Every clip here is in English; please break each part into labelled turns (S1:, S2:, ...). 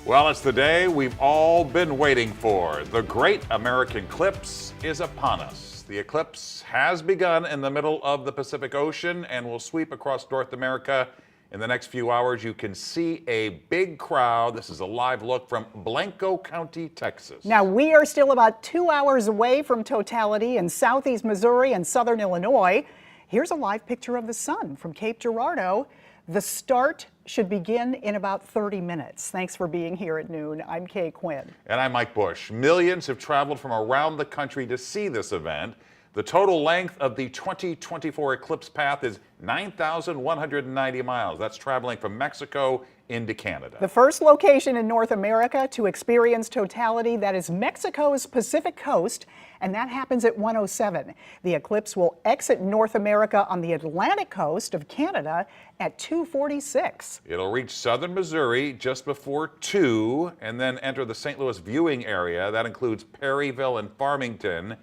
S1: Well, it's the day we've all been waiting for. The great American eclipse is upon us. The eclipse has begun in the middle of the Pacific Ocean and will sweep across North America. In the next few hours, you can see a big crowd. This is a live look from Blanco County, Texas.
S2: Now, we are still about 2 hours away from totality in southeast Missouri and southern Illinois. Here's a live picture of the sun from Cape Girardeau. The start should begin in about 30 minutes. Thanks for being here at noon. I'm Kay Quinn.
S1: And I'm Mike Bush. Millions have traveled from around the country to see this event. The total length of the 2024 eclipse path is 9,190 miles. That's traveling from Mexico into Canada.
S2: The first location in North America to experience totality, that is Mexico's Pacific coast, and that happens at 1:07. The eclipse will exit North America on the Atlantic coast of Canada at 2:46.
S1: It'll reach southern Missouri just before 2 and then enter the St. Louis viewing area. That includes Perryville and Farmington.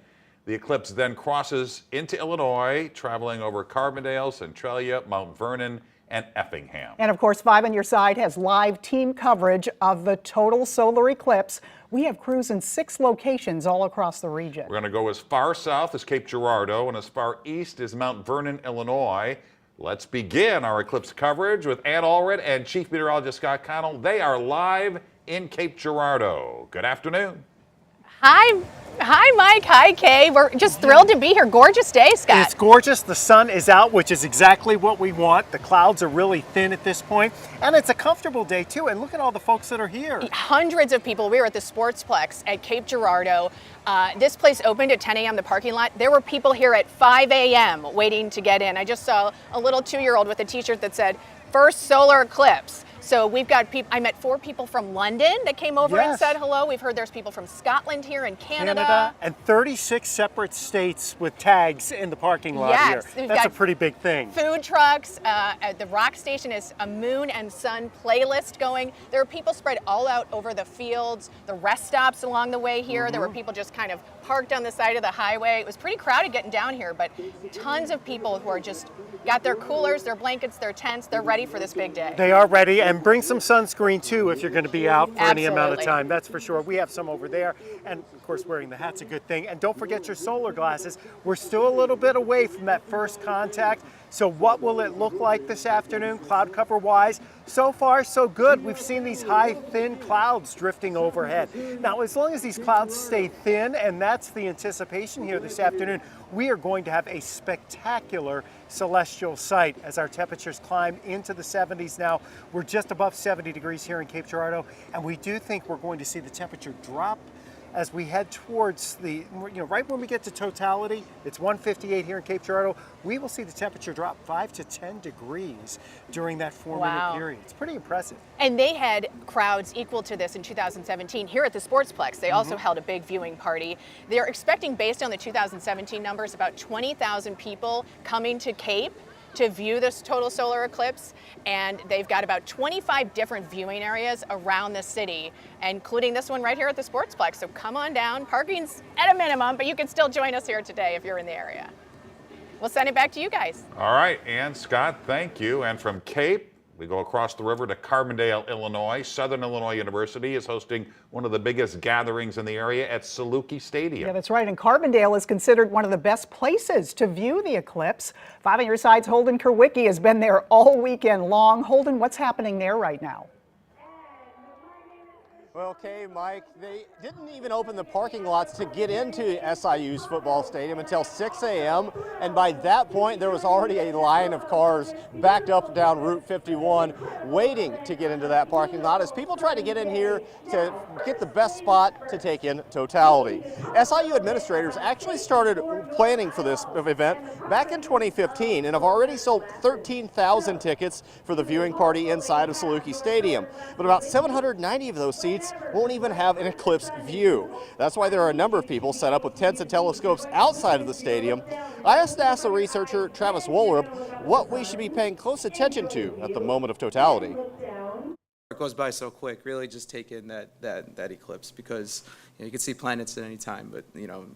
S1: The eclipse then crosses into Illinois, traveling over Carbondale, Centralia, Mount Vernon, and Effingham.
S2: And of course, 5 on Your Side has live team coverage of the total solar eclipse. We have crews in 6 locations all across the region.
S1: We're going to go as far south as Cape Girardeau and as far east as Mount Vernon, Illinois. Let's begin our eclipse coverage with Ann Allred and Chief Meteorologist Scott Connell. They are live in Cape Girardeau. Good afternoon.
S3: Hi, Mike. Hi, Kay. We're just thrilled to be here. Gorgeous day, Scott.
S4: It's gorgeous. The sun is out, which is exactly what we want. The clouds are really thin at this point, and it's a comfortable day, too. And look at all the folks that are here.
S3: Hundreds of people. We were at the Sportsplex at Cape Girardeau. This place opened at 10 a.m., the parking lot. There were people here at 5 a.m. waiting to get in. I just saw a little 2-year-old with a t-shirt that said, "First solar eclipse." So we've got people, I met 4 people from London that came over and said hello. We've heard there's people from Scotland here and Canada.
S4: And 36 separate states with tags in the parking lot here. That's a pretty big thing.
S3: Food trucks, at the rock station is a moon and sun playlist going. There are people spread all out over the fields, the rest stops along the way here. There were people just kind of parked on the side of the highway. It was pretty crowded getting down here, but tons of people who are just got their coolers, their blankets, their tents. They're ready for this big day.
S4: They are ready, and bring some sunscreen too if you're going to be out for any amount of time. That's for sure. We have some over there, and of course wearing the hat's a good thing. And don't forget your solar glasses. We're still a little bit away from that first contact. So what will it look like this afternoon, cloud cover wise? So far, so good. We've seen these high, thin clouds drifting overhead. Now, as long as these clouds stay thin, and that's the anticipation here this afternoon, we are going to have a spectacular celestial sight as our temperatures climb into the 70s now. We're just above 70 degrees here in Cape Girardeau, and we do think we're going to see the temperature drop as we head towards the, right when we get to totality. It's 1:58 here in Cape Girardeau. We will see the temperature drop 5 to 10 degrees during that 4-minute period. It's pretty impressive.
S3: And they had crowds equal to this in 2017 here at the Sportsplex. They also held a big viewing party. They're expecting, based on the 2017 numbers, about 20,000 people coming to Cape to view this total solar eclipse, and they've got about 25 different viewing areas around the city, including this one right here at the Sportsplex. So come on down. Parking's at a minimum, but you can still join us here today if you're in the area. We'll send it back to you guys.
S1: All right, Ann, Scott, thank you. And from Cape, we go across the river to Carbondale, Illinois. Southern Illinois University is hosting one of the biggest gatherings in the area at Saluki Stadium.
S2: Yeah, that's right. And Carbondale is considered one of the best places to view the eclipse. 5 on Your Side's Holden Kerwicki has been there all weekend long. Holden, what's happening there right now?
S5: Well, okay, Mike, they didn't even open the parking lots to get into SIU's football stadium until 6 a.m. And by that point, there was already a line of cars backed up down Route 51 waiting to get into that parking lot as people try to get in here to get the best spot to take in totality. SIU administrators actually started planning for this event back in 2015 and have already sold 13,000 tickets for the viewing party inside of Saluki Stadium. But about 790 of those seats won't even have an eclipse view. That's why there are a number of people set up with tents and telescopes outside of the stadium. I asked NASA researcher Travis Wohlrup what we should be paying close attention to at the moment of totality.
S6: It goes by so quick. Really just take in that eclipse, because you can see planets at any time. But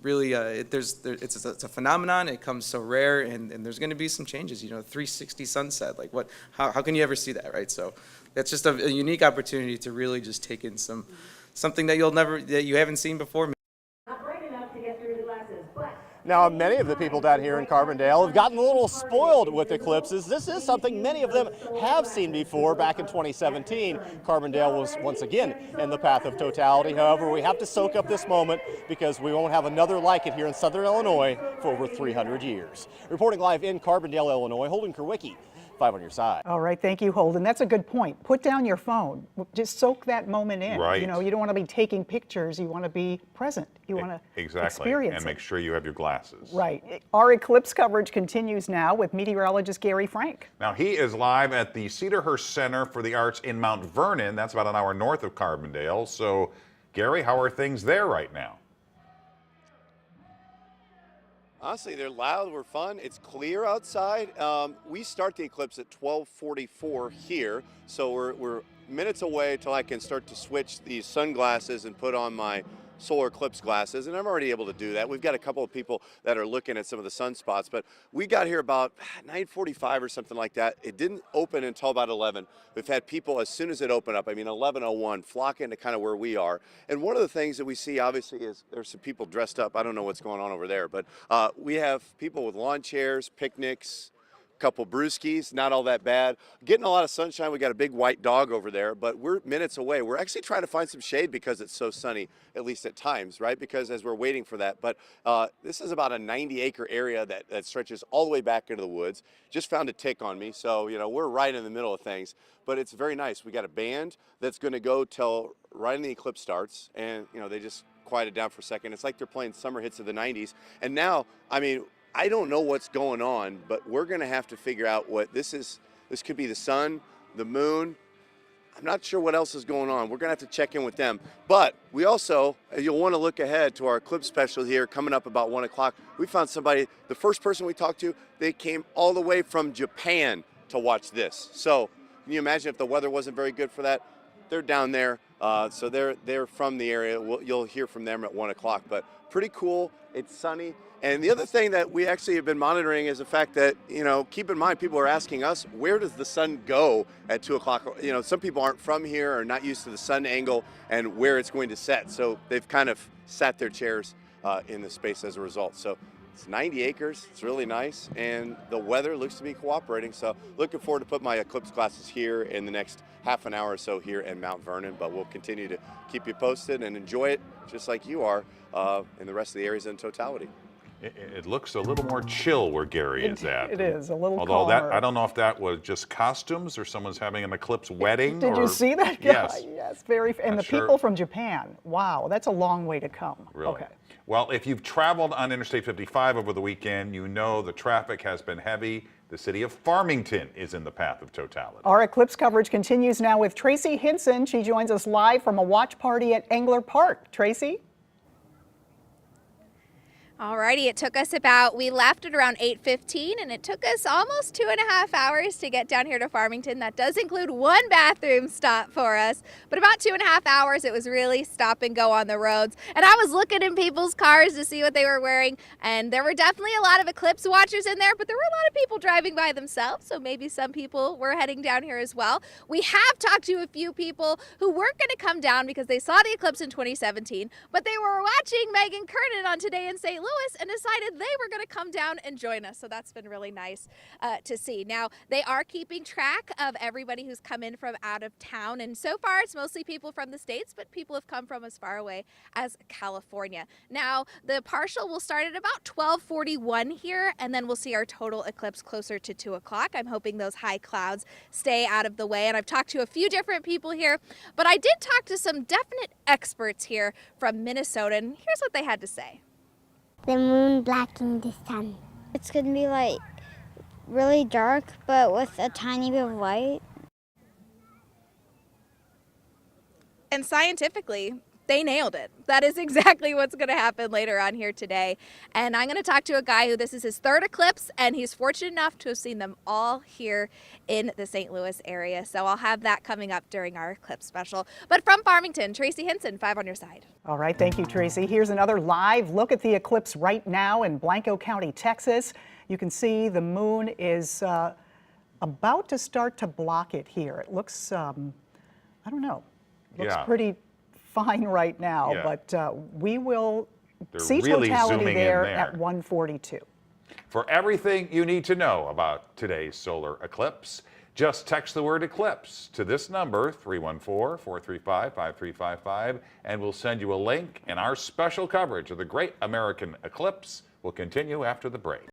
S6: really, it's a phenomenon. It comes so rare, and there's going to be some changes. 360 sunset. Like what? How can you ever see that, right? So that's just a unique opportunity to really just take in something that you haven't seen before.
S7: Not bright enough to get through the glasses, but.
S5: Now, many of the people down here in Carbondale have gotten a little spoiled with eclipses. This is something many of them have seen before. Back in 2017, Carbondale was once again in the path of totality. However, we have to soak up this moment because we won't have another like it here in Southern Illinois for over 300 years. Reporting live in Carbondale, Illinois, Holden Kerwicki, 5 on your side.
S2: All right, thank you, Holden. That's a good point. Put down your phone. Just soak that moment in.
S1: Right.
S2: You don't want to be taking pictures. You want to be present. You want to experience
S1: and
S2: it.
S1: make sure you have your glasses.
S2: Right. Our eclipse coverage continues now with meteorologist Gary Frank.
S1: Now, he is live at the Cedarhurst Center for the Arts in Mount Vernon. That's about an hour north of Carbondale. So, Gary, how are things there right now?
S8: Honestly, they're loud, we're fun, it's clear outside. We start the eclipse at 12:44 here, so we're minutes away till I can start to switch these sunglasses and put on my solar eclipse glasses, and I'm already able to do that. We've got a couple of people that are looking at some of the sunspots, but we got here about 9:45 or something like that. It didn't open until about 11. We've had people as soon as it opened up, 11:01, flock into kind of where we are. And one of the things that we see obviously is there's some people dressed up. I don't know what's going on over there, but we have people with lawn chairs, picnics, couple brewskis, not all that bad. Getting a lot of sunshine. We got a big white dog over there, but we're minutes away. We're actually trying to find some shade because it's so sunny, at least at times, right? Because as we're waiting for that, but this is about a 90-acre area that stretches all the way back into the woods. Just found a tick on me, so we're right in the middle of things, but it's very nice. We got a band that's going to go till right when the eclipse starts, and they just quieted down for a second. It's like they're playing summer hits of the 90s, and now, I don't know what's going on, but we're going to have to figure out what this is. This could be the sun, the moon. I'm not sure what else is going on. We're going to have to check in with them. But we also, you'll want to look ahead to our eclipse special here coming up about 1 o'clock. We found somebody, the first person we talked to, they came all the way from Japan to watch this. So can you imagine if the weather wasn't very good for that? They're down there. So they're from the area. You'll hear from them at 1 o'clock. But pretty cool. It's sunny. And the other thing that we actually have been monitoring is the fact that, keep in mind, people are asking us, where does the sun go at 2 o'clock? Some people aren't from here or not used to the sun angle and where it's going to set. So they've kind of sat their chairs in the space as a result. So it's 90 acres. It's really nice. And the weather looks to be cooperating. So looking forward to put my eclipse glasses here in the next half an hour or so here in Mount Vernon. But we'll continue to keep you posted and enjoy it just like you are in the rest of the areas in totality.
S1: It looks a little more chill where Gary is at.
S2: It is a little
S1: Although
S2: calmer.
S1: I don't know if that was just costumes or someone's having an eclipse wedding.
S2: Did you see that?
S1: Yes.
S2: Yes, very. And
S1: Not
S2: the
S1: sure.
S2: people from Japan. Wow, that's a long way to come.
S1: Really?
S2: Okay.
S1: Well, if you've traveled on Interstate 55 over the weekend, you know the traffic has been heavy. The city of Farmington is in the path of totality.
S2: Our eclipse coverage continues now with Tracy Hinson. She joins us live from a watch party at Engler Park. Tracy?
S9: Alrighty, we left at around 8:15 and it took us almost 2.5 hours to get down here to Farmington. That does include one bathroom stop for us, but about 2.5 hours. It was really stop and go on the roads. And I was looking in people's cars to see what they were wearing, and there were definitely a lot of eclipse watchers in there, but there were a lot of people driving by themselves, so maybe some people were heading down here as well. We have talked to a few people who weren't going to come down because they saw the eclipse in 2017, but they were watching Megan Kernan on Today in St. Louis and decided they were going to come down and join us. So that's been really nice to see. Now, they are keeping track of everybody who's come in from out of town. And so far, it's mostly people from the States, but people have come from as far away as California. Now, the partial will start at about 12:41 here, and then we'll see our total eclipse closer to 2 o'clock. I'm hoping those high clouds stay out of the way. And I've talked to a few different people here, but I did talk to some definite experts here from Minnesota, and here's what they had to say.
S10: The moon blocking the sun. It's going to be like really dark, but with a tiny bit of light.
S9: And scientifically, they nailed it. That is exactly what's going to happen later on here today. And I'm going to talk to a guy who this is his third eclipse, and he's fortunate enough to have seen them all here in the St. Louis area. So I'll have that coming up during our eclipse special. But from Farmington, Tracy Hinson, 5 on your side.
S2: All right, thank you, Tracy. Here's another live look at the eclipse right now in Blanco County, Texas. You can see the moon is about to start to block it here. It looks, I don't know, looks pretty fine right now, but we will see
S1: really
S2: totality
S1: zooming in
S2: there
S1: there.
S2: at 1:42. For
S1: everything you need to know about today's solar eclipse, just text the word eclipse to this number, 314-435-5355, and we'll send you a link. And our special coverage of the Great American Eclipse will continue after the break.